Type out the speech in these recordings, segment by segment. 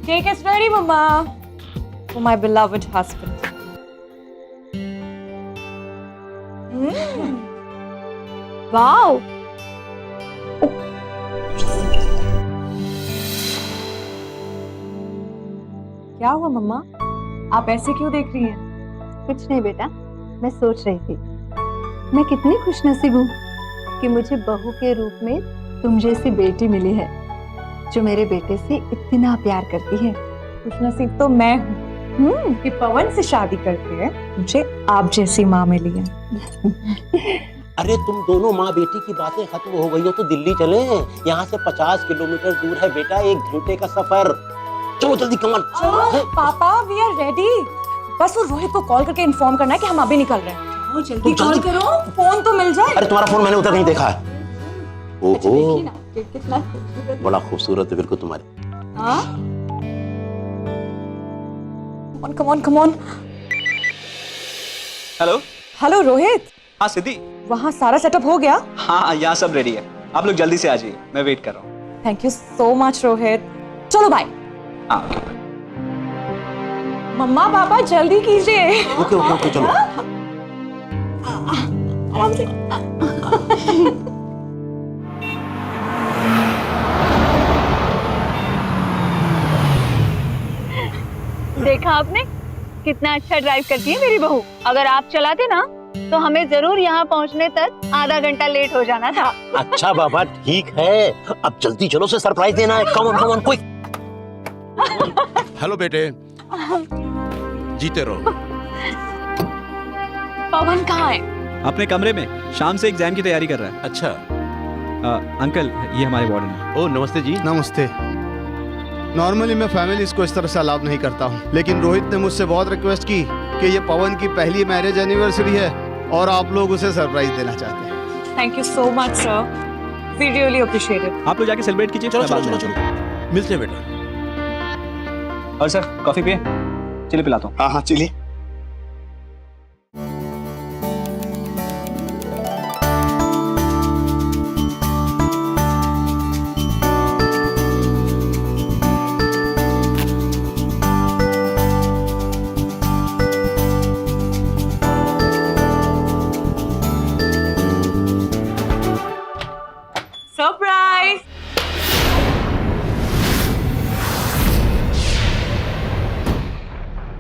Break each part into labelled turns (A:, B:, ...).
A: Cake is ready, Mama. For my beloved husband.
B: Wow,
A: क्या हुआ मम्मा? आप ऐसे क्यों देख रही हैं?
B: कुछ नहीं बेटा, मैं सोच रही थी मैं कितनी खुशनसीब हूँ कि मुझे बहू के रूप में तुम जैसी बेटी मिली है जो मेरे बेटे से इतना प्यार करती है।
A: खुशनसीब तो मैं हूँ कि पवन से शादी करके मुझे आप जैसी माँ मिली है।
C: अरे तुम दोनों माँ बेटी की बातें खत्म हो गई हो तो दिल्ली चले। यहाँ से 50 किलोमीटर दूर है बेटा, 1 घंटे का सफर। चलो जल्दी कमल।
A: पापा वी आर रेडी। बस वो रोहित को कॉल करके इन्फॉर्म करना है कि हम अभी निकल रहे हैं। जल्दी कॉल करो, फोन तो मिल जाए।
C: अरे तुम्हारा फोन मैंने उधर नहीं देखा है। ओहो
B: कितना
C: बड़ा खूबसूरत है बिल्कुल तुम्हारी।
A: come on, come on.
D: Hello.
A: Hello Rohit,
D: हाँ सिद्धि।
A: वहाँ सारा सेटअप हो गया?
D: हाँ यहाँ सब रेडी है, आप लोग जल्दी से आ जाइए, मैं वेट कर रहा हूँ।
A: Thank you so much Rohit. चलो बाय।
D: हाँ
A: मम्मा पापा जल्दी कीजिए।
C: ओके ओके ओके चलो।
B: देखा आपने कितना अच्छा ड्राइव करती है मेरी बहू। अगर आप चलाते ना तो हमें जरूर यहाँ पहुँचने तक आधा घंटा लेट हो जाना था।
C: अच्छा बाबा ठीक है, अब जल्दी चलो, से सरप्राइज देना है। Come on quick.
E: हेलो बेटे, जीते रहो।
A: पवन कहाँ है?
D: अपने कमरे में शाम से एग्जाम की तैयारी कर रहा है।
E: अच्छा।
D: अंकल ये हमारे वार्डन है।
E: ओ नमस्ते जी।
F: नमस्ते। नॉर्मली मैं फैमिलीज को इस तरह से अलाउ नहीं करता हूँ, लेकिन रोहित ने मुझसे बहुत रिक्वेस्ट की कि ये पवन की पहली मैरिज एनिवर्सरी है और आप लोग उसे सरप्राइज देना चाहते हैं।
A: Thank you so much sir, we really appreciate it.
D: आप लोग जाके सेलिब्रेट कीजिए।
C: चलो
D: मैं
C: चलो
D: बाद में
C: चलो
D: आता हूँ।
C: चलो।
E: मिलते हैं बेटा।
D: और सर कॉफी पिए, चलिए पिलाता हूँ।
F: हाँ हाँ चलिए।
A: सरप्राइज।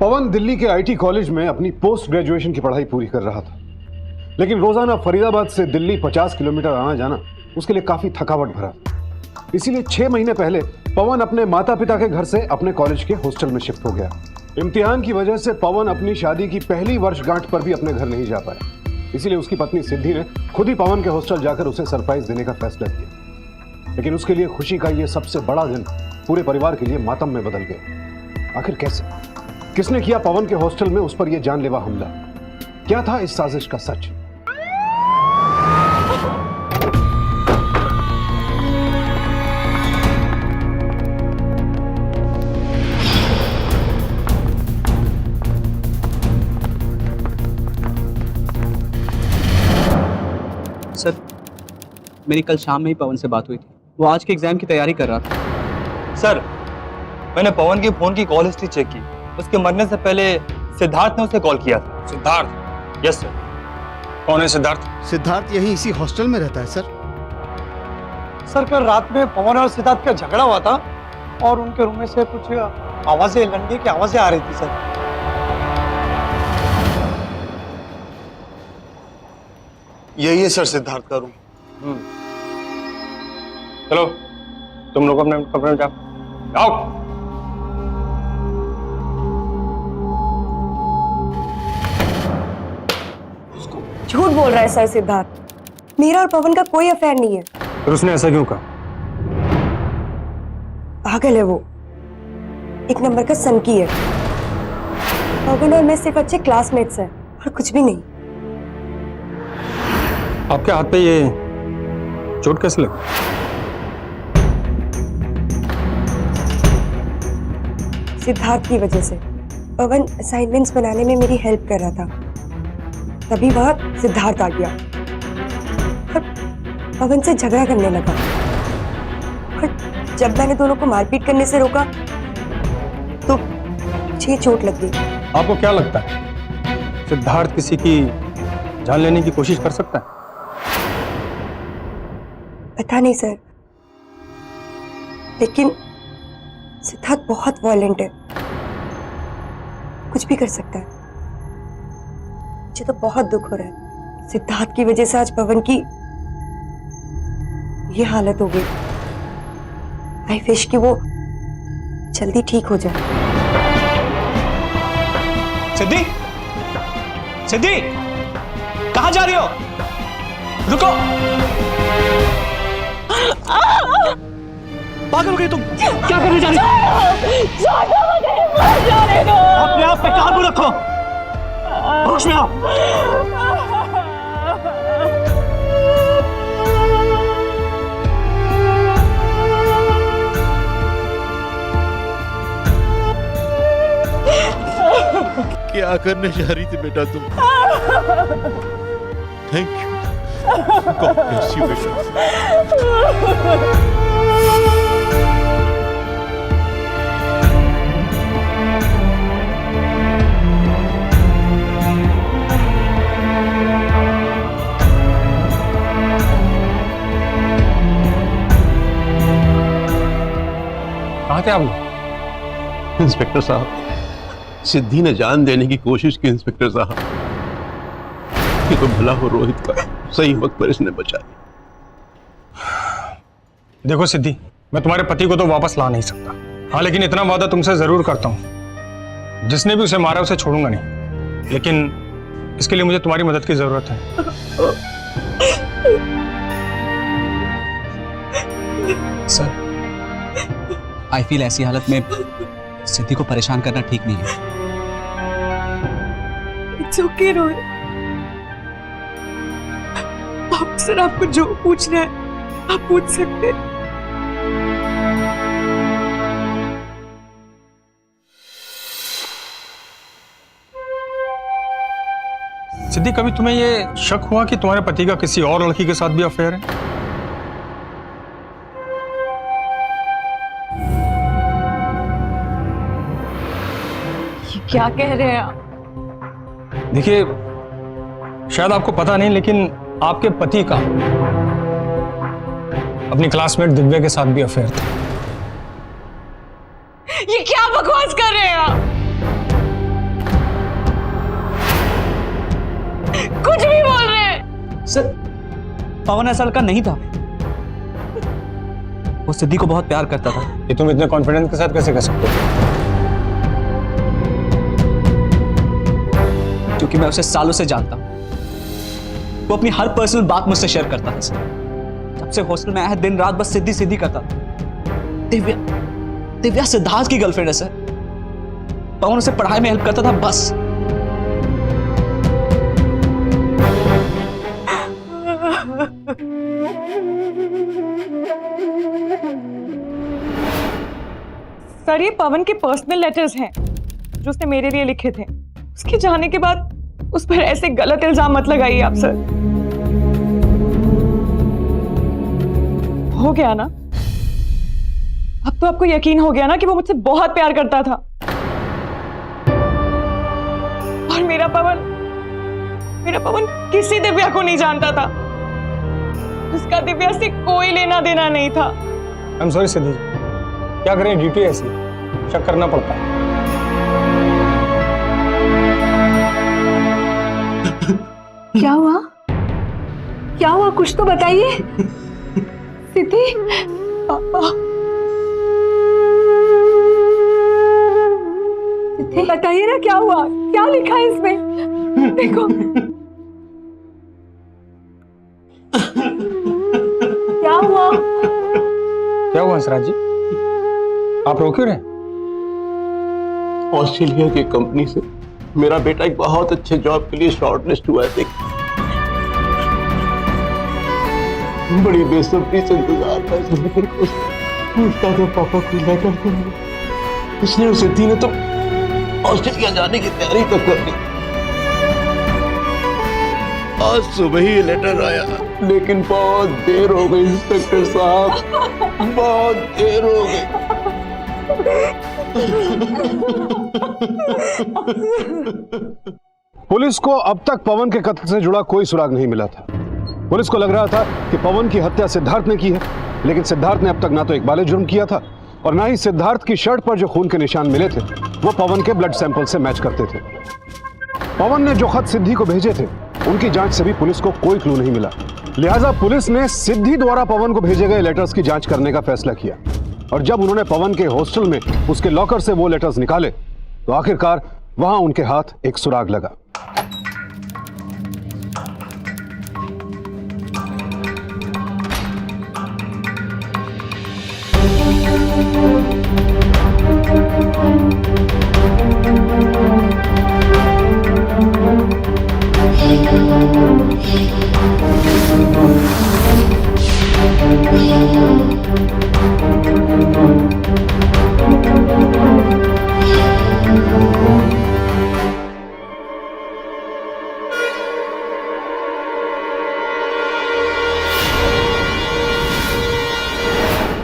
G: पवन दिल्ली के आईटी कॉलेज में अपनी पोस्ट ग्रेजुएशन की पढ़ाई पूरी कर रहा था, लेकिन रोजाना फरीदाबाद से दिल्ली 50 किलोमीटर आना जाना उसके लिए काफी थकावट भरा। इसीलिए 6 महीने पहले पवन अपने माता पिता के घर से अपने कॉलेज के हॉस्टल में शिफ्ट हो गया। इम्तिहान की वजह से पवन अपनी शादी की पहली वर्षगांठ पर भी अपने घर नहीं जा पाया, इसीलिए उसकी पत्नी सिद्धि ने खुद ही पवन के हॉस्टल जाकर उसे सरप्राइज देने का फैसला किया। लेकिन उसके लिए खुशी का यह सबसे बड़ा दिन पूरे परिवार के लिए मातम में बदल गया। आखिर कैसे, किसने किया पवन के हॉस्टल में उस पर यह जानलेवा हमला? क्या था इस साजिश का सच?
D: सर मेरी कल शाम में ही पवन से बात हुई थी, वो आज के एग्जाम की तैयारी कर रहा था।
H: सर मैंने पवन की फोन की कॉल हिस्ट्री चेक की, उसके मरने से पहले सिद्धार्थ ने उसे कॉल किया था।
I: सिद्धार्थ?
H: Yes sir.
I: कौन है सिद्धार्थ?
F: सिद्धार्थ यही इसी हॉस्टल में रहता है सर।
H: सर कल रात में पवन और सिद्धार्थ का झगड़ा हुआ था और उनके रूम में से कुछ आवाजें, लड़ने की आवाजें आ रही थी सर।
I: यही है सर सिद्धार्थ का रूम। चलो तुम लोग अपने कमरे में जाओ।
A: झूठ बोल रहा है सर सिद्धार्थ, मेरा और पवन का कोई अफेयर नहीं है।
I: फिर उसने ऐसा क्यों कहा?
A: पागल है वो, एक नंबर का सनकी है। पवन और मैं सिर्फ अच्छे क्लासमेट्स हैं और कुछ भी नहीं।
I: आपके हाथ पे ये चोट कैसे लगी?
A: सिद्धार्थ की वजह से। पवन असाइनमेंट्स बनाने में मेरी हेल्प कर रहा था, तभी वहां सिद्धार्थ आ गया और पवन से झगड़ा करने लगा। और जब मैंने दोनों को मारपीट करने से रोका तो मुझे चोट लग गई।
I: आपको क्या लगता है सिद्धार्थ किसी की जान लेने की कोशिश कर सकता है?
A: पता नहीं सर, लेकिन सिद्धार्थ बहुत वॉयलेंट है, कुछ भी कर सकता है। मुझे तो बहुत दुख हो रहा है, सिद्धार्थ की वजह से आज पवन की ये हालत हो गई। आई विश कि वो जल्दी ठीक हो जाए।
I: सिद्धि, सिद्धि, कहाँ जा रही हो? रुको। पागल हो गई तुम? क्या करने जा रही हो? अपने आप पे काबू रखो, होश में आओ।
E: क्या करने जा रही थी बेटा तुम? Thank you, God bless you बेटा।
I: कहाँ थे आप लोग?
E: इंस्पेक्टर साहब, सिद्धि ने जान देने की कोशिश की इंस्पेक्टर साहब। ये तो भला हो रोहित का, सही वक्त पर इसने बचा लिया।
I: देखो सिद्धि, मैं तुम्हारे पति को तो वापस ला नहीं सकता, हाँ, लेकिन इतना वादा तुमसे जरूर करता हूँ, जिसने भी उसे मारा उसे छोड़ूंगा नहीं। लेकिन इसके लिए मुझे तुम्हारी मदद की जरूरत है।
D: सर, आई फील ऐसी हालत में सिद्धि को परेशान करना ठीक नहीं है।
A: इट्स ओके रोहित, आप सर आपको जो पूछना है आप पूछ सकते हैं।
I: सिद्धि, कभी तुम्हें ये शक हुआ कि तुम्हारे पति का किसी और लड़की के साथ भी अफेयर है?
A: क्या कह रहे हैं आप?
I: देखिए, शायद आपको पता नहीं, लेकिन आपके पति का अपनी क्लासमेट दिव्या के साथ भी अफेयर था।
A: ये क्या बकवास कर रहे हैं आप? कुछ भी बोल रहे हैं।
D: सर, पवन ऐसा लड़का नहीं था, वो सिद्धि को बहुत प्यार करता था।
I: ये तुम इतने कॉन्फिडेंस के साथ कैसे कह सकते हो?
D: क्योंकि मैं उसे सालों से जानता हूं। वो अपनी हर पर्सनल बात मुझसे शेयर करता था सर। जब से हॉस्टल में आया है, दिन रात बस सिद्धि सिद्धि करता था। दिव्या सिद्धार्थ की गर्लफ्रेंड है सर। पवन उसे पढ़ाई में हेल्प करता था बस।
J: सर, ये पवन के पर्सनल लेटर्स हैं जो उसने मेरे लिए लिखे थे। उसके जाने के बाद उस पर ऐसे गलत इल्जाम मत लगाइए आप सर। हो गया ना? अब तो आपको यकीन हो गया ना कि वो मुझसे बहुत प्यार करता था। और मेरा पवन किसी दिव्या को नहीं जानता था। उसका दिव्या से कोई लेना देना नहीं था।
I: आई एम सॉरी सिद्धि, क्या करें, ड्यूटी ऐसी, शक करना पड़ता है।
B: क्या हुआ? क्या हुआ? कुछ तो बताइए। सिद्धि, सिद्धि बताइए ना, क्या हुआ? क्या लिखा है इसमें? देखो। क्या हुआ?
I: क्या हुआ हंसराज जी, आप रो क्यों रहे?
C: ऑस्ट्रेलिया की कंपनी से मेरा बेटा एक बहुत अच्छे जॉब के लिए शॉर्टलिस्ट हुआ है। बड़ी बेसब्री से इंतजार था इस लेटर को। पूछता था पापा को लेटर देंगे। इसने उसे दी ने तो ऑस्ट्रेलिया जाने की तैयारी तक कर ली। आज सुबह ही लेटर आया, लेकिन बहुत देर हो गई इंस्पेक्टर साहब, बहुत देर हो गई।
G: पुलिस को अब तक पवन के कत्ल से जुड़ा कोई सुराग नहीं मिला था। पुलिस को लग रहा था कि पवन की हत्या सिद्धार्थ ने की है, लेकिन सिद्धार्थ ने अब तक ना तो इकबाल जुर्म किया था और ना ही सिद्धार्थ की शर्ट पर जो खून के निशान मिले थे वो पवन के ब्लड सैंपल से मैच करते थे। पवन ने जो खत सिद्धि को भेजे थे उनकी जांच से भी पुलिस को कोई क्लू नहीं मिला। लिहाजा पुलिस ने सिद्धि द्वारा पवन को भेजे गए लेटर्स की जांच करने का फैसला किया और जब उन्होंने पवन के हॉस्टल में उसके लॉकर से वो लेटर्स निकाले तो आखिरकार वहां उनके हाथ एक सुराग लगा।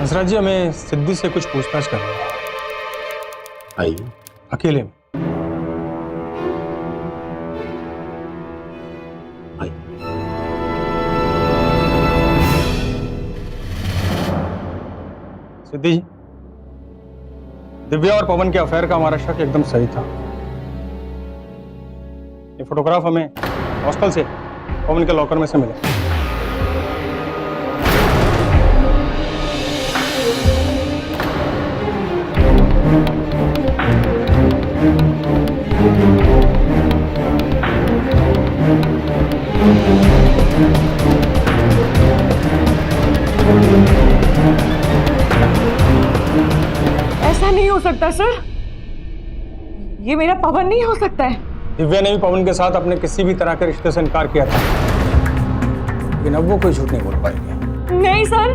I: हंसराज जी, हमें सिद्धि से कुछ पूछताछ करनी है।
E: आइए।
I: अकेले में।
E: आइए।
I: सिद्धि जी, दिव्या और पवन के अफेयर का हमारा शक एकदम सही था। ये फोटोग्राफ हमें हॉस्टल से पवन के लॉकर में से मिला।
J: ऐसा नहीं हो सकता सर, ये मेरा पवन नहीं हो सकता है।
I: दिव्या ने भी पवन के साथ अपने किसी भी तरह के रिश्ते से इनकार किया था, लेकिन अब वो कोई झूठ नहीं बोल पाएगी।
J: नहीं सर,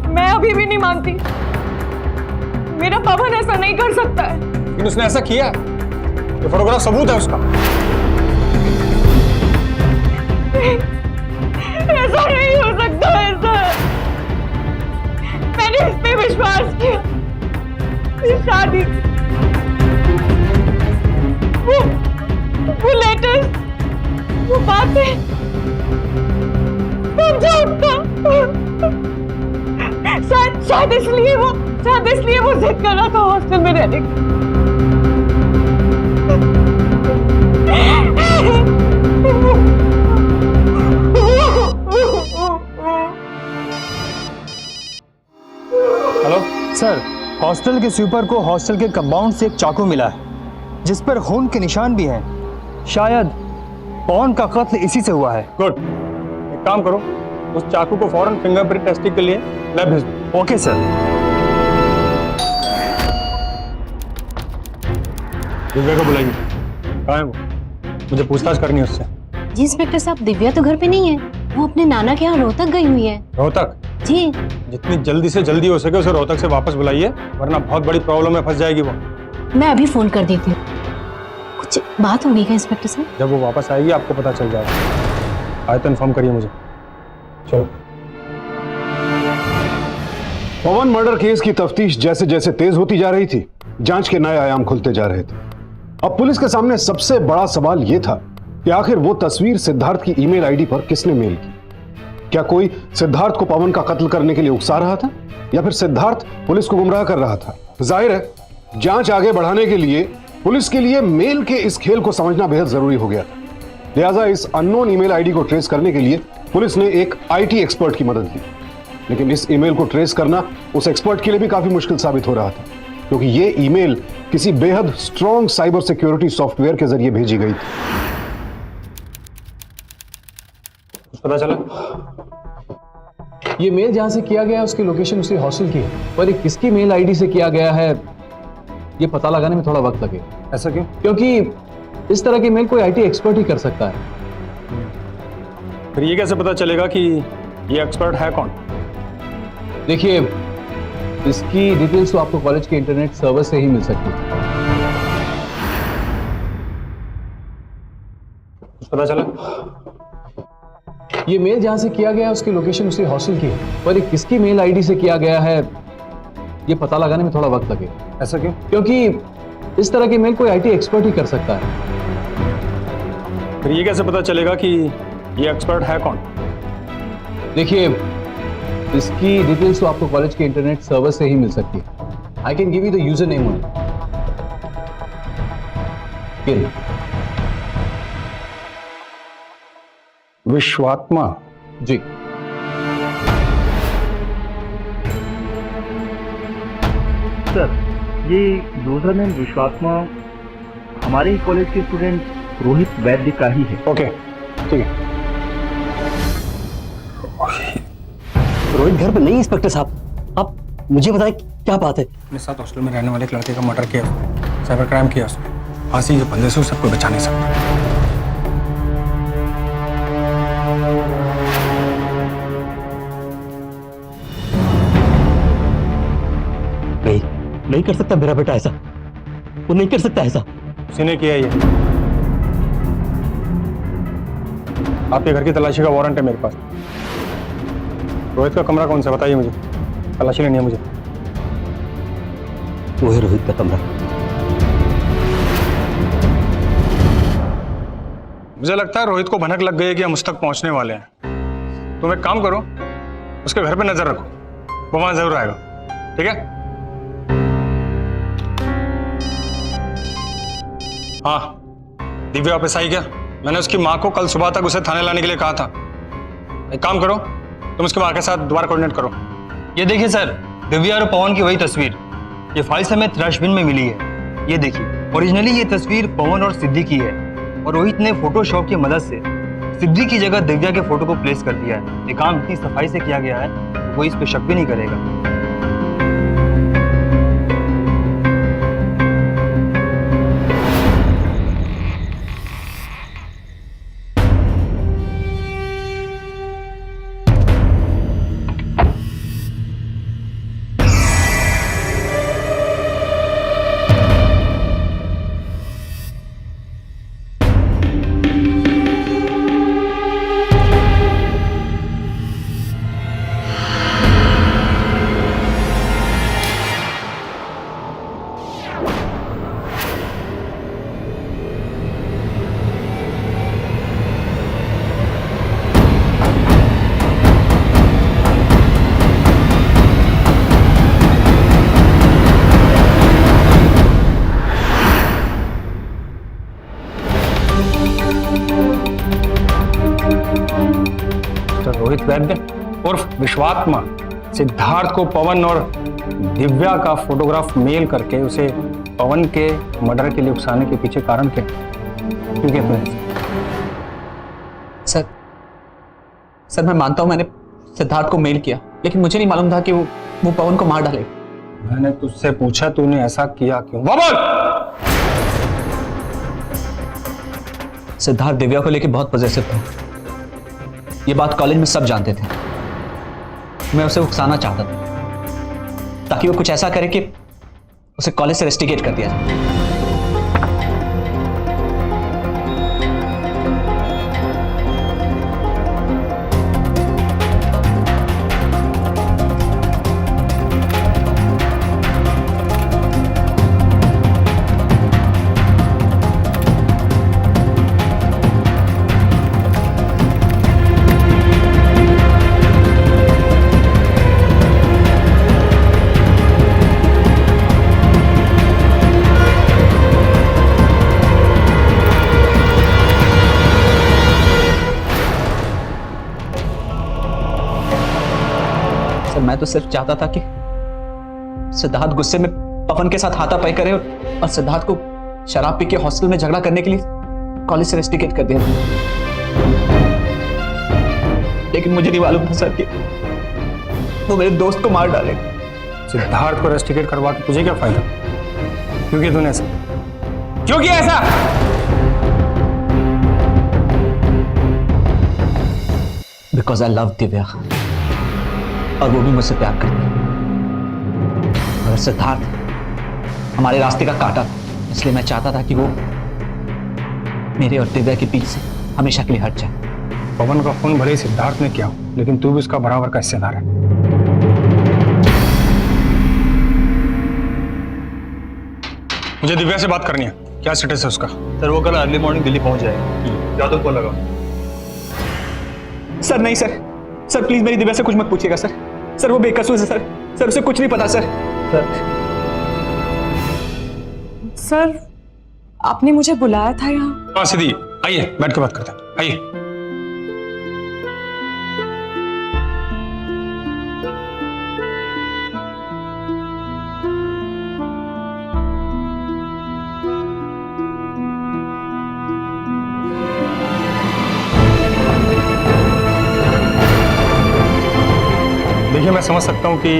J: मैं अभी भी नहीं मानती, मेरा पवन ऐसा नहीं कर सकता है।
I: लेकिन उसने ऐसा किया, ये फोटोग्राफ सबूत है उसका।
J: ऐसा नहीं हो सकता है सर, मैंने इस पे विश्वास किया। ये शादी, वो लेटर्स, वो बातें, वो झूठ था। शायद इसलिए वो जिद कर रहा था हॉस्टल में रहने की।
I: हेलो
K: सर, हॉस्टल के स्वीपर को हॉस्टल के कंपाउंड से एक चाकू मिला है जिस पर खून के निशान भी हैं। शायद पवन का कत्ल इसी से हुआ है।
I: गुड, एक काम करो, उस चाकू को फौरन फिंगरप्रिंट टेस्टिंग के लिए लैब भेज दो।
K: Okay sir.
I: दिव्या को बुलाइए। कहाँ है वो? मुझे पूछताछ करनी है उससे।
L: जी इंस्पेक्टर साहब, दिव्या तो घर पे नहीं है, वो अपने नाना के यहाँ रोहतक गई हुई है।
I: रोहतक?
L: जी।
I: जितनी जल्दी से जल्दी हो सके उसे रोहतक से वापस बुलाइए, वरना बहुत बड़ी प्रॉब्लम में फंस जाएगी वो।
L: मैं अभी फोन कर देती हूँ। कुछ बात हो गई क्या इंस्पेक्टर साहब?
I: जब वो वापस आएगी आपको पता चल जाएगा। आए तो इन्फॉर्म करिए मुझे। चलो।
G: पवन मर्डर केस की तफ्तीश जैसे जैसे तेज होती जा रही थी, जांच के नए आयाम खुलते जा रहे थे। अब पुलिस के सामने सबसे बड़ा सवाल यह था कि आखिर वो तस्वीर सिद्धार्थ की ईमेल आईडी पर किसने मेल की। क्या कोई सिद्धार्थ को पवन का कत्ल करने के लिए उकसा रहा था या फिर सिद्धार्थ पुलिस को गुमराह कर रहा था? जाहिर है जांच आगे बढ़ाने के लिए पुलिस के लिए मेल के इस खेल को समझना बेहद जरूरी हो गया था। लिहाजा इस अननोन ईमेल आईडी को ट्रेस करने के लिए पुलिस ने एक आईटी एक्सपर्ट की मदद ली, लेकिन इस ईमेल को ट्रेस करना उस एक्सपर्ट के लिए भी काफी मुश्किल साबित हो रहा था, क्योंकि ये ईमेल किसी बेहद स्ट्रॉन्ग साइबर सिक्योरिटी सॉफ्टवेयर के जरिए भेजी गई थी।
I: पता चला?
C: ये मेल जहां से किया गया है उसकी लोकेशन उसी हॉस्टल की है, पर ये किसकी मेल आईडी से किया गया है ये पता लगाने में थोड़ा वक्त लगेगा।
I: ऐसा क्यों?
C: क्योंकि इस तरह की मेल कोई आईटी एक्सपर्ट ही कर सकता है।
I: फिर ये कैसे पता चलेगा कि ये एक्सपर्ट है कौन?
C: देखिए, इसकी डिटेल्स तो आपको कॉलेज के इंटरनेट सर्वर से ही मिल सकती है।
I: पता चला?
C: ये मेल जहां से किया गया है उसकी लोकेशन उसी हॉस्टल की है, पर ये किसकी मेल आईडी से किया गया है ये पता लगाने में थोड़ा वक्त लगेगा।
I: ऐसा क्यों?
C: क्योंकि इस तरह की मेल कोई आईटी एक्सपर्ट ही कर सकता है।
I: फिर ये कैसे पता चलेगा कि ये एक्सपर्ट है कौन?
C: देखिए, इसकी डिटेल्स तो आपको कॉलेज के इंटरनेट सर्वर से ही मिल सकती है। I can give you the user name only.
I: Vishwatma.
C: जी।
K: सर, ये यूजर नेम विश्वात्मा हमारे ही कॉलेज के स्टूडेंट रोहित वैद्य का ही है।
I: ओके, ठीक है।
K: रोहित घर पे नहीं इंस्पेक्टर साहब, आप मुझे बताएं क्या बात है?
I: अपने साथ हॉस्टल में रहने वाले एक लड़के का मर्डर किया, साइबर क्राइम किया उसने। फांसी के फंदे से उसे सबको बचा नहीं सकता।
K: नहीं कर सकता मेरा बेटा ऐसा, वो नहीं कर सकता ऐसा।
I: उसी ने किया ये। आपके घर की तलाशी का वारंट है मेरे पास। रोहित का कमरा कौन सा बताइए मुझे, तलाशी लेनी है मुझे।
K: वो है रोहित का कमरा।
I: मुझे लगता है रोहित को भनक लग गई है कि हम उस तक पहुंचने वाले हैं। तुम एक काम करो, उसके घर पे नजर रखो, वो वहां जरूर आएगा, ठीक है? हाँ, दिव्या वापस आई क्या? मैंने उसकी माँ को कल सुबह तक उसे थाने लाने के लिए कहा था। एक काम करो, तुम उसकी माँ के साथ दोबारा कोऑर्डिनेट करो।
D: ये देखिए सर, दिव्या और पवन की वही तस्वीर ये फाइल हमें ट्रैशबिन में मिली है। ये देखिए, ओरिजिनली ये तस्वीर पवन और सिद्धि की है और रोहित ने फोटोशॉप की मदद से सिद्धि की जगह दिव्या के फोटो को प्लेस कर दिया है। ये काम इतनी सफाई से किया गया है, वो इस पे शक भी नहीं करेगा।
I: रोहित वैद्य उर्फ विश्वात्मा सिद्धार्थ को पवन और दिव्या का फोटोग्राफ मेल करके उसे पवन के मर्डर के लिए उकसाने के पीछे कारण क्या? क्योंकि
D: सर मैं मानता हूं मैंने सिद्धार्थ को मेल किया, लेकिन मुझे नहीं मालूम था कि वो पवन को मार डाले।
I: मैंने तुझसे पूछा तूने ऐसा किया क्यों? बोल।
D: सिद्धार्थ दिव्या को लेकर बहुत पॉजिटिव था। ये बात कॉलेज में सब जानते थे। मैं उसे उकसाना चाहता था ताकि वो कुछ ऐसा करे कि उसे कॉलेज से रेस्टिकेट कर दिया जाए। मैं तो सिर्फ चाहता था कि सिद्धार्थ गुस्से में पवन के साथ हाथापाई करे और सिद्धार्थ को शराब पी के हॉस्टल में झगड़ा करने के लिए कॉलेज से रेस्टिकेट कर दिया। लेकिन मुझे नहीं मालूम था सर कि वो मेरे दोस्त को मार डालेगा।
I: सिद्धार्थ को रेस्टिकेट करवा के तुझे क्या फायदा? क्यों किया तूने ऐसा? क्यों किया ऐसा?
D: बिकॉज आई लव दिव्या और वो भी मुझसे प्यार करती है। अगर सिद्धार्थ हमारे रास्ते का काटा था, इसलिए मैं चाहता था कि वो मेरे और दिव्या के बीच से हमेशा के लिए हट जाए।
I: पवन का खून भले ही सिद्धार्थ ने किया, लेकिन तू भी उसका बराबर का हिस्सेदार है। मुझे दिव्या से बात करनी है, क्या स्टेटस है उसका?
D: सर वो कल अर्ली मॉर्निंग दिल्ली पहुंच जाएगी। क्या तुमको लगा?
K: सर नहीं सर, सर प्लीज मेरी दिव्या से कुछ मत पूछिएगा सर। सर वो बेकसूर है सर, सर उसे कुछ नहीं पता सर।
J: सर आपने मुझे बुलाया था यहाँ?
I: हाँ सिद्धि, आइए बैठ के बात करते हैं, आइए। देखिए मैं समझ सकता हूँ कि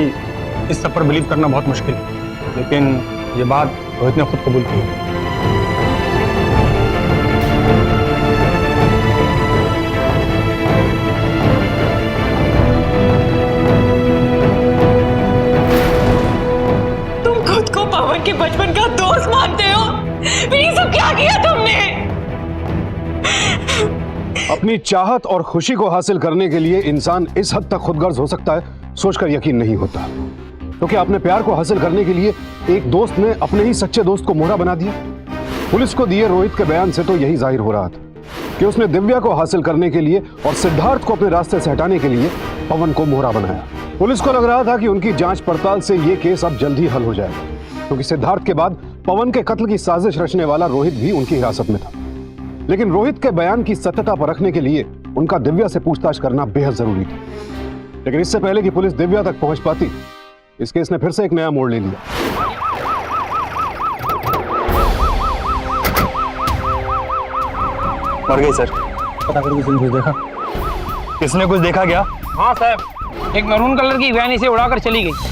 I: इस सब पर बिलीव करना बहुत मुश्किल है, लेकिन ये बात रोहित ने खुद कबूल की है।
J: तुम खुद को पवन के बचपन का दोस्त मानते हो, फिर ये सब क्या किया तुमने?
G: अपनी चाहत और खुशी को हासिल करने के लिए इंसान इस हद तक खुदगर्ज हो सकता है, सोचकर यकीन नहीं होता। क्योंकि अपने प्यार को हासिल करने के लिए एक दोस्त ने अपने ही सच्चे दोस्त को मोहरा बना दिया। पुलिस को दिए रोहित के बयान से तो यही जाहिर हो रहा था कि उसने दिव्या को हासिल करने के लिए और सिद्धार्थ को अपने रास्ते से हटाने के लिए पवन को मोहरा बनाया। पुलिस को लग रहा था कि उनकी जांच पड़ताल से यह केस अब जल्द ही हल हो जाएगा, क्योंकि सिद्धार्थ के बाद पवन के कत्ल की साजिश रचने वाला रोहित भी उनकी हिरासत में था। लेकिन रोहित के बयान की सत्यता परखने के लिए उनका दिव्या से पूछताछ करना बेहद जरूरी था। लेकिन इससे पहले कि पुलिस दिव्या तक पहुंच पाती, इस केस ने फिर से एक नया मोड़ ले लिया।
D: मर गई सर।
I: पता करो किसी ने कुछ देखा?
D: किसने कुछ देखा क्या?
H: हाँ साहब, एक मैरून कलर की वैन इसे उड़ाकर चली गई।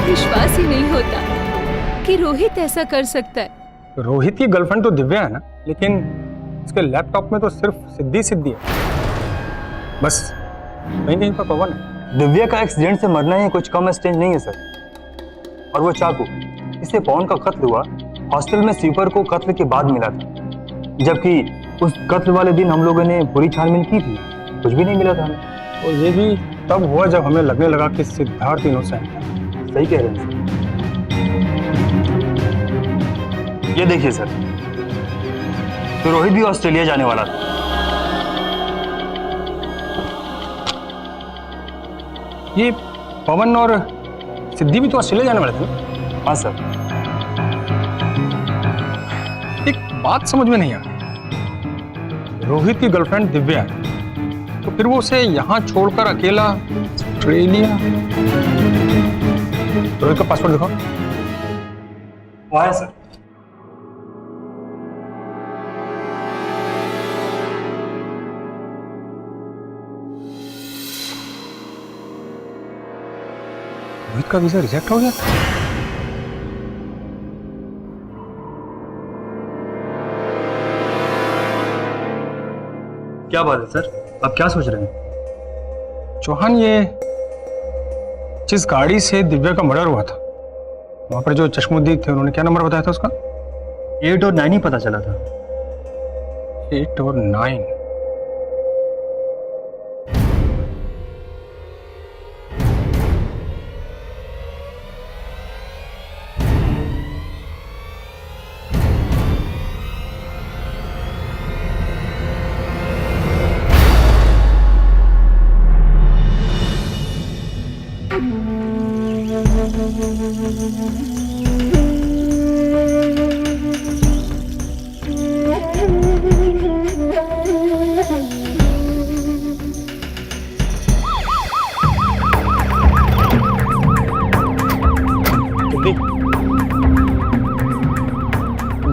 L: विश्वास ही नहीं होता कि रोहित ऐसा कर सकता है।
I: रोहित की गर्लफ्रेंड तो दिव्या है ना, लेकिन उसके लैपटॉप में तो सिर्फ सिद्धि है, बस कहीं कहीं पर पवन है।
D: दिव्या का एक्सीडेंट से मरना ही कुछ कम स्टेज नहीं है सर। और वो चाकू, इससे पवन का कत्ल हुआ हॉस्टल में स्वीपर को कत्ल के बाद मिला था, जबकि उस कत्ल वाले दिन हम लोगों ने पूरी छानबीन की थी, कुछ भी नहीं मिला था हमें।
I: और ये भी तब हुआ जब हमें लगने लगा कि सिद्धार्थ इनोसेंट है।
D: सही कह रहे हैं सर। ये देखिए सर, तो रोहित भी ऑस्ट्रेलिया जाने वाला था।
I: ये पवन और सिद्धि भी तो ऑस्ट्रेलिया जाने वाले थे ना?
D: हाँ सर।
I: एक बात समझ में नहीं आ रही, रोहित की गर्लफ्रेंड दिव्या है, तो फिर वो उसे यहाँ छोड़कर अकेला ऑस्ट्रेलिया। रोहित का पासपोर्ट दिखाओ।
D: वहाँ है सर।
I: रोहित का वीजा रिजेक्ट हो गया।
D: क्या बात है सर, आप क्या सोच रहे हैं?
I: चौहान, ये जिस गाड़ी से दिव्या का मर्डर हुआ था, वहां पर जो चश्मुद्दीन थे, उन्होंने क्या नंबर बताया था उसका?
D: 8 और 9 ही पता चला था।
I: 8 और 9।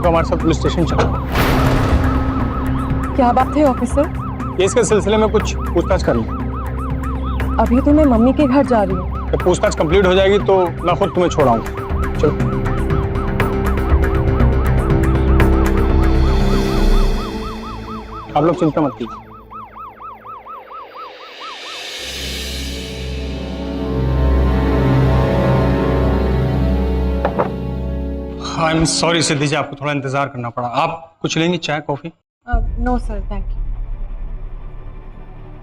K: हमारे साथ पुलिस स्टेशन चलो।
J: क्या बात है ऑफिसर?
I: केस के सिलसिले में कुछ पूछताछ करनी।
J: अभी तो मैं मम्मी के घर जा रही हूँ।
I: जब पूछताछ कंप्लीट हो जाएगी तो मैं खुद तुम्हें छोड़ाऊंगा। चलो। आप लोग चिंता मत कीजिए। आई एम सॉरी सिद्धि जी, आपको थोड़ा इंतजार करना पड़ा। आप कुछ लेंगी, चाय coffee?
J: No sir, thank you.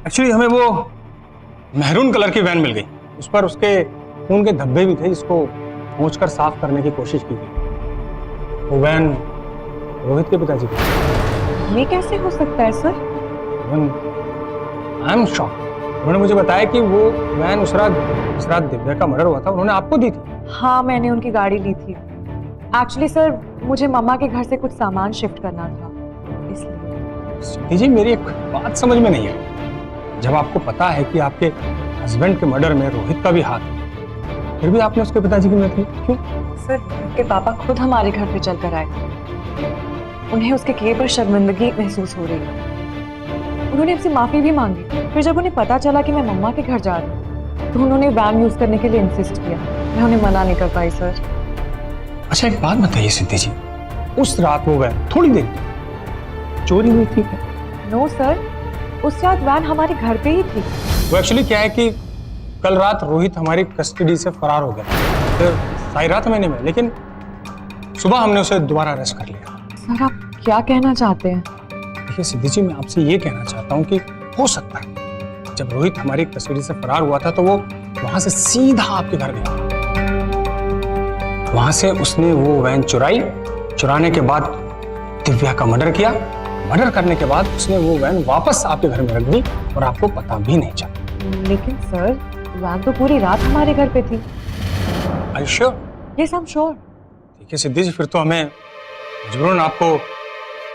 I: Actually हमें वो मैरून कलर की वैन मिल गई, उस पर उसके खून के धब्बे भी थे, जिसको पहुंचकर साफ करने की कोशिश की गई। वो वैन रोहित के पिताजी की।
J: ये कैसे हो सकता है सर?
I: I am shock. उन्होंने मुझे बताया कि वो वैन उस रात दिव्या का मर्डर हुआ था, उन्होंने आपको दी थी।
J: हाँ, मैंने उनकी गाड़ी ली थी। एक्चुअली सर, मुझे मम्मा के घर से कुछ सामान शिफ्ट करना था, इसलिए।
I: सिद्धि जी, मेरी एक बात समझ में नहीं आई। जब आपको पता है कि आपके हस्बैंड के मर्डर में रोहित का भी हाथ है, फिर भी आपने उसके पिताजी की मदद की, क्यों?
J: सर, उसके पापा खुद हमारे घर पे चल कर आए। उन्हें उसके किए पर शर्मिंदगी महसूस हो रही है। उन्होंने हमसे माफी भी मांगी। फिर जब उन्हें पता चला कि मैं मम्मा के घर जा रही हूँ, तो उन्होंने वैन यूज करने के लिए इंसिस्ट किया। मैं उन्हें मना नहीं कर पाई सर।
I: अच्छा, एक बात बताइए सिद्धि जी, उस रात वो वैन थोड़ी देर चोरी हुई थी क्या?
J: नो सर, उस रात वैन हमारे घर पे ही थी।
I: वो एक्चुअली क्या है कि कल रात रोहित हमारी कस्टडी से फरार हो गया, फिर सारी रात मैंने में, लेकिन सुबह हमने उसे दोबारा अरेस्ट कर लिया।
J: सर, आप क्या कहना चाहते हैं?
I: देखिए सिद्धि जी, मैं आपसे ये कहना चाहता हूँ कि हो सकता है जब रोहित हमारी कस्टडी से फरार हुआ था तो वो वहां से सीधा आपके घर गया। वहां से उसने वो वैन चुराने के बाद दिव्या का मर्डर किया। मर्डर करने के बाद उसने वो वैन वापस आपके घर में रख दी और आपको पता भी नहीं चला।
J: लेकिन सर, वैन तो पूरी रात हमारे घर पे थी।
I: Are you sure?
J: Yes, I'm sure.
I: ठीक है सिद्धि जी, फिर तो हमें मजबूरन आपको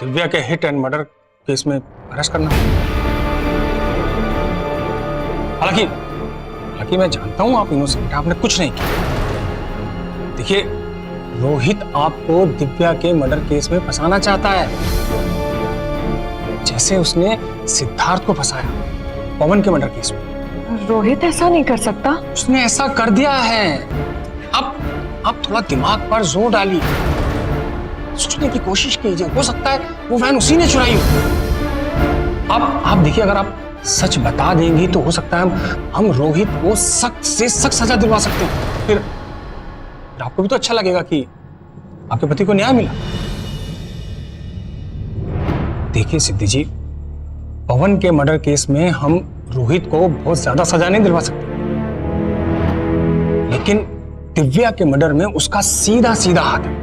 I: दिव्या के हिट एंड मर्डर केस में अरेस्ट करना होगा। हालांकि मैं जानता हूं आप इनोसेंट, आपने कुछ नहीं किया। देखिए, रोहित आपको दिव्या के मर्डर केस में फंसाना चाहता है, जैसे उसने सिद्धार्थ को फंसाया पवन के मर्डर केस में।
J: रोहित ऐसा नहीं कर सकता।
I: उसने ऐसा कर दिया है। अब आप थोड़ा दिमाग पर जोर डालिए, सोचने की कोशिश कीजिए। हो सकता है वो वैन उसी ने चुराई हो। अब आप देखिए, अगर आप सच बता देंगी तो हो सकता है हम रोहित को सख्त से सख्त सजा दिलवा सकते हैं। फिर आपको भी तो अच्छा लगेगा कि आपके पति को न्याय मिला। देखिए सिद्धि जी, पवन के मर्डर केस में हम रोहित को बहुत ज्यादा सजा नहीं दिलवा सकते, लेकिन दिव्या के मर्डर में उसका सीधा सीधा हाथ है।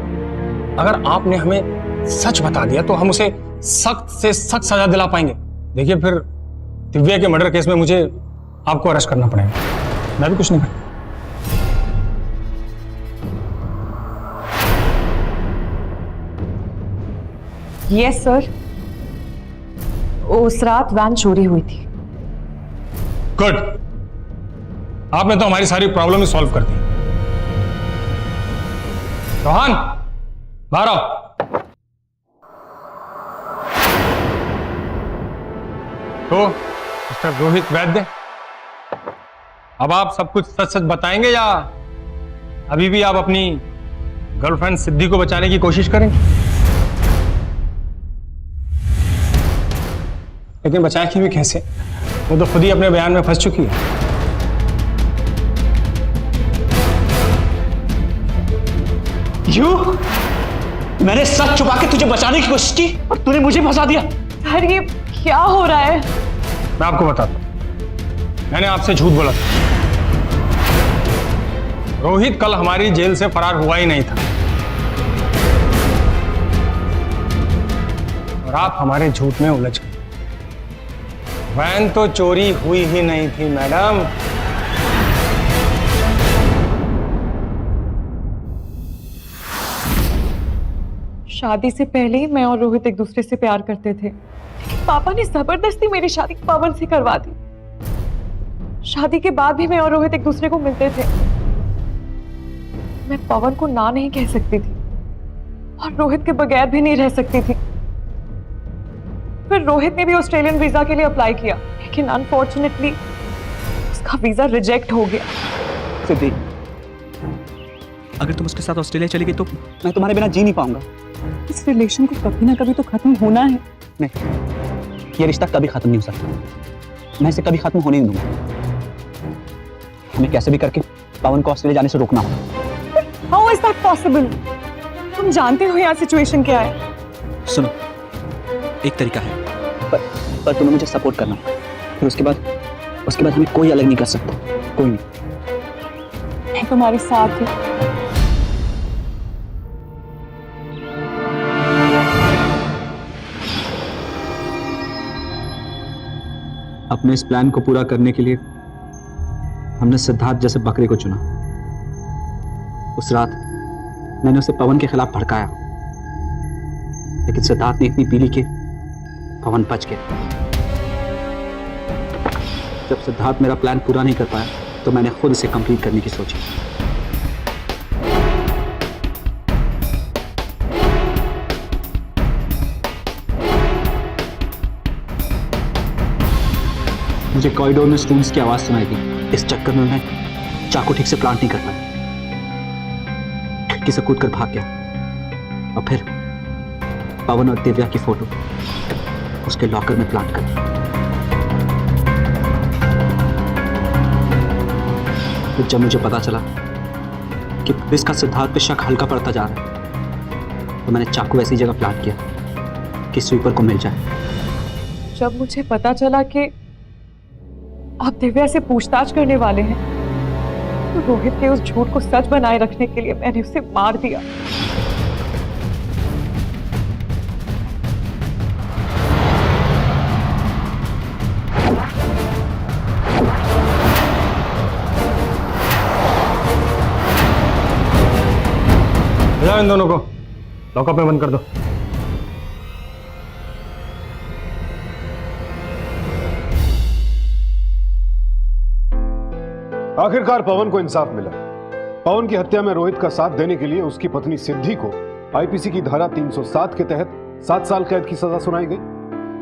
I: अगर आपने हमें सच बता दिया तो हम उसे सख्त से सख्त सजा दिला पाएंगे। देखिए, फिर दिव्या के मर्डर केस में मुझे आपको अरेस्ट करना पड़ेगा, मैं भी कुछ नहीं करता।
J: यस सर, उस रात वैन चोरी हुई थी।
I: गुड, आपने तो हमारी सारी प्रॉब्लम ही सॉल्व कर दी। रोहन, बाहर आओ। तो मिस्टर रोहित वैद्य, अब आप सब कुछ सच सच बताएंगे या अभी भी आप अपनी गर्लफ्रेंड सिद्धि को बचाने की कोशिश करेंगे? लेकिन बचाएंगे भी कैसे? वो तो खुद ही अपने बयान में फंस चुकी है।
C: मैंने सच छुपा के तुझे बचाने की कोशिश की और तूने मुझे फंसा दिया।
J: सर, ये क्या हो रहा है?
I: मैं आपको बताता हूं, मैंने आपसे झूठ बोला था। रोहित कल हमारी जेल से फरार हुआ ही नहीं था और आप हमारे झूठ में उलझ गए। वैन तो चोरी हुई ही नहीं थी मैडम।
J: शादी से पहले ही मैं और रोहित एक दूसरे से प्यार करते थे, लेकिन पापा ने जबरदस्ती मेरी शादी पवन से करवा दी। शादी के बाद भी मैं और रोहित एक दूसरे को मिलते थे। मैं पवन को ना नहीं कह सकती थी और रोहित के बगैर भी नहीं रह सकती थी। फिर रोहित ने भी ऑस्ट्रेलियन वीजा के लिए अप्लाई किया, लेकिन अनफॉर्चुनेटली उसका वीजा रिजेक्ट हो गया।
M: सिद्धि, अगर तुम उसके साथ ऑस्ट्रेलिया चली गई तो मैं तुम्हारे बिना जी नहीं पाऊंगा।
J: इस रिलेशन को कभी ना कभी तो खत्म होना है।
M: नहीं, ये रिश्ता कभी खत्म नहीं हो सकता। मैं इसे कभी खत्म होने नहीं दूंगा। हमें कैसे भी करके पवन को ऑस्ट्रेलिया जाने से रोकना होगा।
J: How is that possible? तुम जानते हो यहाँ सिचुएशन क्या है।
M: सुनो, एक तरीका है, पर तुम्हें मुझे सपोर्ट करना होगा। फिर उसके बाद हमें कोई अलग नहीं कर सकता, कोई नहीं।
J: मैं तुम्हारे साथ हूँ।
M: अपने इस प्लान को पूरा करने के लिए हमने सिद्धार्थ जैसे बकरे को चुना। उस रात मैंने उसे पवन के खिलाफ भड़काया, लेकिन सिद्धार्थ ने इतनी पीली कि पवन बच गया। जब सिद्धार्थ मेरा प्लान पूरा नहीं कर पाया तो मैंने खुद इसे कंप्लीट करने की सोची। मुझे कॉरिडोर में स्टूडेंट्स की आवाज सुनाई दी। इस चक्कर में मैं चाकू ठीक से प्लांट नहीं कर पाया, खिड़की से कूदकर भाग गया और फिर पवन और दिव्या की फोटो उसके लॉकर में प्लांट कर दी। फिर जब मुझे पता चला कि पुलिस का सिद्धार्थ पे शक हल्का पड़ता जा रहा है तो मैंने चाकू ऐसी जगह प्लांट किया कि स्वीपर को मिल जाए।
J: जब मुझे पता चला कि आप दिव्या से पूछताछ करने वाले हैं तो रोहित के उस झूठ को सच बनाए रखने के लिए मैंने उसे मार दिया।
I: जाओ इन दोनों को लॉकअप में बंद कर दो।
G: आखिरकार पवन को इंसाफ मिला। पवन की हत्या में रोहित का साथ देने के लिए उसकी पत्नी सिद्धि को आईपीसी की धारा 307 के तहत 7 साल कैद की सजा सुनाई गई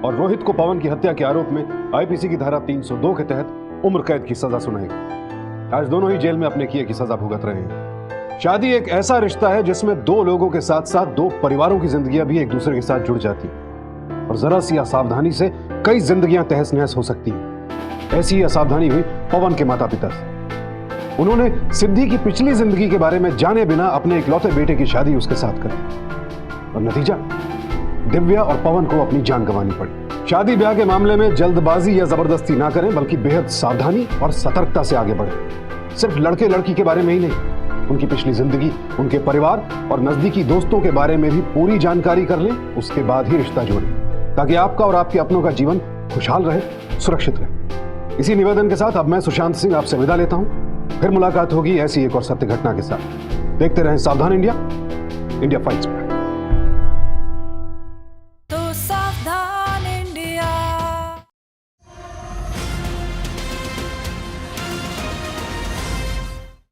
G: और रोहित को पवन की हत्या के आरोप में आईपीसी की धारा 302 के तहत उम्र कैद की सजा सुनाई गई। आज दोनों ही जेल में अपने किए की सजा भुगत रहे हैं। शादी एक ऐसा रिश्ता है जिसमें दो लोगों के साथ साथ दो परिवारों की जिंदगियां भी एक दूसरे के साथ जुड़ जाती हैं और जरा सी असावधानी से कई जिंदगियां तहस नहस हो सकती हैं। ऐसी ही असावधानी हुई पवन के माता पिता से। उन्होंने सिद्धि की पिछली जिंदगी के बारे में जाने बिना अपने इकलौते बेटे की शादी उसके साथ करी और नतीजा, दिव्या और पवन को अपनी जान गंवानी पड़ी। शादी ब्याह के मामले में जल्दबाजी या जबरदस्ती ना करें, बल्कि बेहद सावधानी और सतर्कता से आगे बढ़ें। सिर्फ लड़के लड़की के बारे में ही नहीं, उनकी पिछली जिंदगी, उनके परिवार और नजदीकी दोस्तों के बारे में भी पूरी जानकारी कर लें, उसके बाद ही रिश्ता जोड़ें, ताकि आपका और आपके अपनों का जीवन खुशहाल रहे, सुरक्षित रहे। इसी निवेदन के साथ अब मैं सुशांत सिंह आपसे विदा लेता हूं। फिर मुलाकात होगी ऐसी एक और सत्य घटना के साथ। देखते रहें सावधान इंडिया, इंडिया फाइट्स।